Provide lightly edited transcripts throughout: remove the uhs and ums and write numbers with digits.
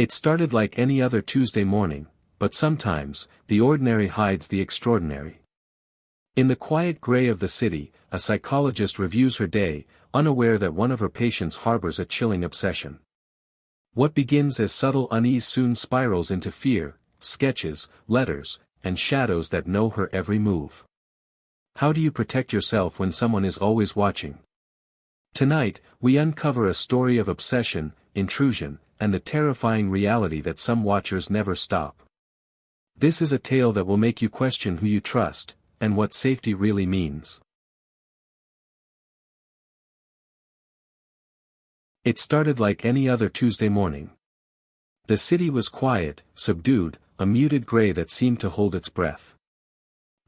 It started like any other Tuesday morning, but sometimes, the ordinary hides the extraordinary. In the quiet gray of the city, a psychologist reviews her day, unaware that one of her patients harbors a chilling obsession. What begins as subtle unease soon spirals into fear, sketches, letters, and shadows that know her every move. How do you protect yourself when someone is always watching? Tonight, we uncover a story of obsession, intrusion, and the terrifying reality that some watchers never stop. This is a tale that will make you question who you trust, and what safety really means. It started like any other Tuesday morning. The city was quiet, subdued, a muted gray that seemed to hold its breath.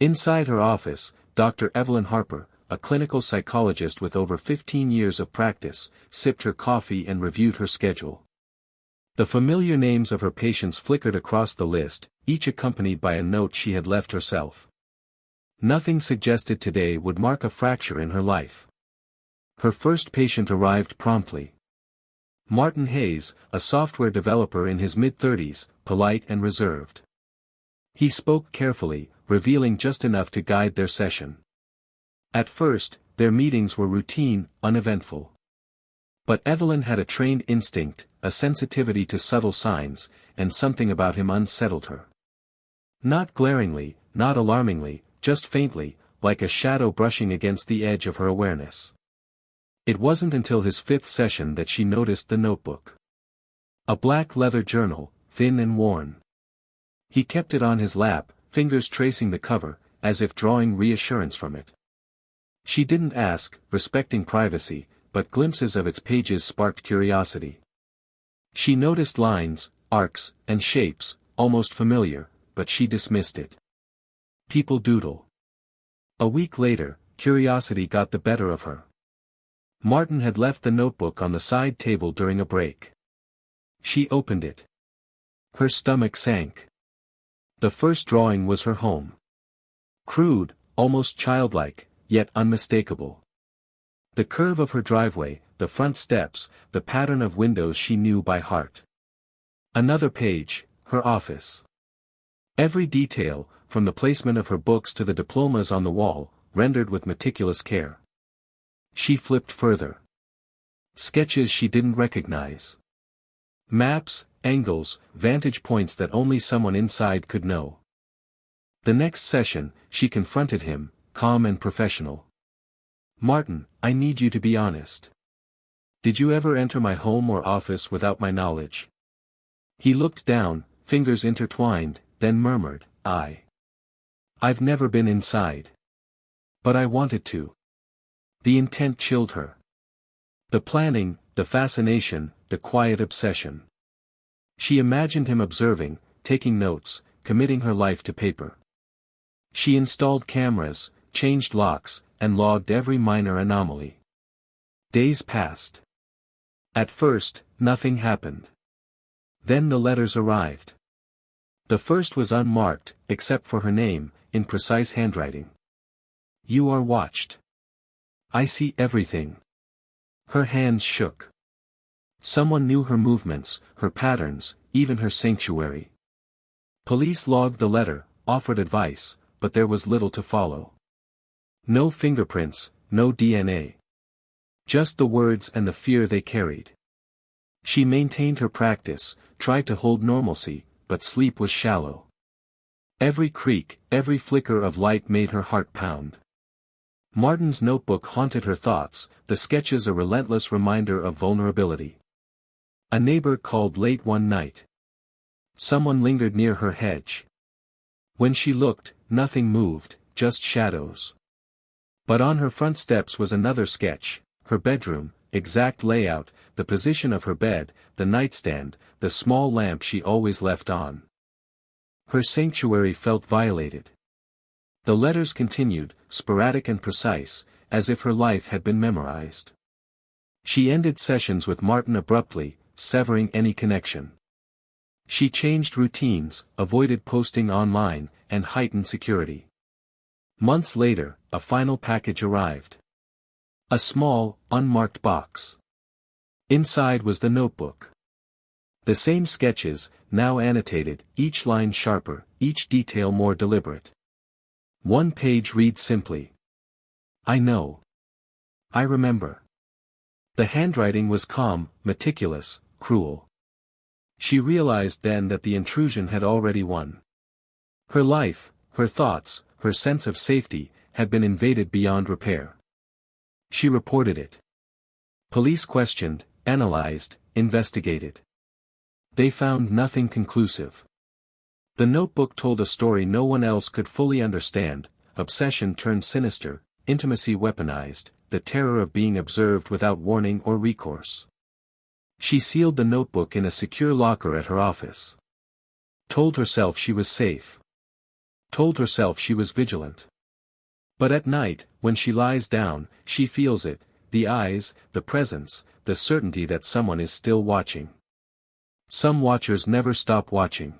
Inside her office, Dr. Evelyn Harper, a clinical psychologist with over 15 years of practice, sipped her coffee and reviewed her schedule. The familiar names of her patients flickered across the list, each accompanied by a note she had left herself. Nothing suggested today would mark a fracture in her life. Her first patient arrived promptly. Martin Hayes, a software developer in his mid-30s, polite and reserved. He spoke carefully, revealing just enough to guide their session. At first, their meetings were routine, uneventful. But Evelyn had a trained instinct, a sensitivity to subtle signs, and something about him unsettled her. Not glaringly, not alarmingly, just faintly, like a shadow brushing against the edge of her awareness. It wasn't until his fifth session that she noticed the notebook. A black leather journal, thin and worn. He kept it on his lap, fingers tracing the cover, as if drawing reassurance from it. She didn't ask, respecting privacy, but glimpses of its pages sparked curiosity. She noticed lines, arcs, and shapes, almost familiar, but she dismissed it. People doodle. A week later, curiosity got the better of her. Martin had left the notebook on the side table during a break. She opened it. Her stomach sank. The first drawing was her home. Crude, almost childlike, yet unmistakable. The curve of her driveway, the front steps, the pattern of windows she knew by heart. Another page, her office. Every detail, from the placement of her books to the diplomas on the wall, rendered with meticulous care. She flipped further. Sketches she didn't recognize. Maps, angles, vantage points that only someone inside could know. The next session, she confronted him, calm and professional. Martin, I need you to be honest. Did you ever enter my home or office without my knowledge? He looked down, fingers intertwined, then murmured, I've never been inside. But I wanted to. The intent chilled her. The planning, the fascination, the quiet obsession. She imagined him observing, taking notes, committing her life to paper. She installed cameras, changed locks, and logged every minor anomaly. Days passed. At first, nothing happened. Then the letters arrived. The first was unmarked, except for her name, in precise handwriting. You are watched. I see everything. Her hands shook. Someone knew her movements, her patterns, even her sanctuary. Police logged the letter, offered advice, but there was little to follow. No fingerprints, no DNA. Just the words and the fear they carried. She maintained her practice, tried to hold normalcy, but sleep was shallow. Every creak, every flicker of light made her heart pound. Martin's notebook haunted her thoughts, the sketches a relentless reminder of vulnerability. A neighbor called late one night. Someone lingered near her hedge. When she looked, nothing moved, just shadows. But on her front steps was another sketch, her bedroom, exact layout, the position of her bed, the nightstand, the small lamp she always left on. Her sanctuary felt violated. The letters continued, sporadic and precise, as if her life had been memorized. She ended sessions with Martin abruptly, severing any connection. She changed routines, avoided posting online, and heightened security. Months later, a final package arrived. A small, unmarked box. Inside was the notebook. The same sketches, now annotated, each line sharper, each detail more deliberate. One page reads simply. I know. I remember. The handwriting was calm, meticulous, cruel. She realized then that the intrusion had already won. Her life, her thoughts, her sense of safety, had been invaded beyond repair. She reported it. Police questioned, analyzed, investigated. They found nothing conclusive. The notebook told a story no one else could fully understand: obsession turned sinister, intimacy weaponized, the terror of being observed without warning or recourse. She sealed the notebook in a secure locker at her office. Told herself she was safe. Told herself she was vigilant. But at night, when she lies down, she feels it: the eyes, the presence, the certainty that someone is still watching. Some watchers never stop watching.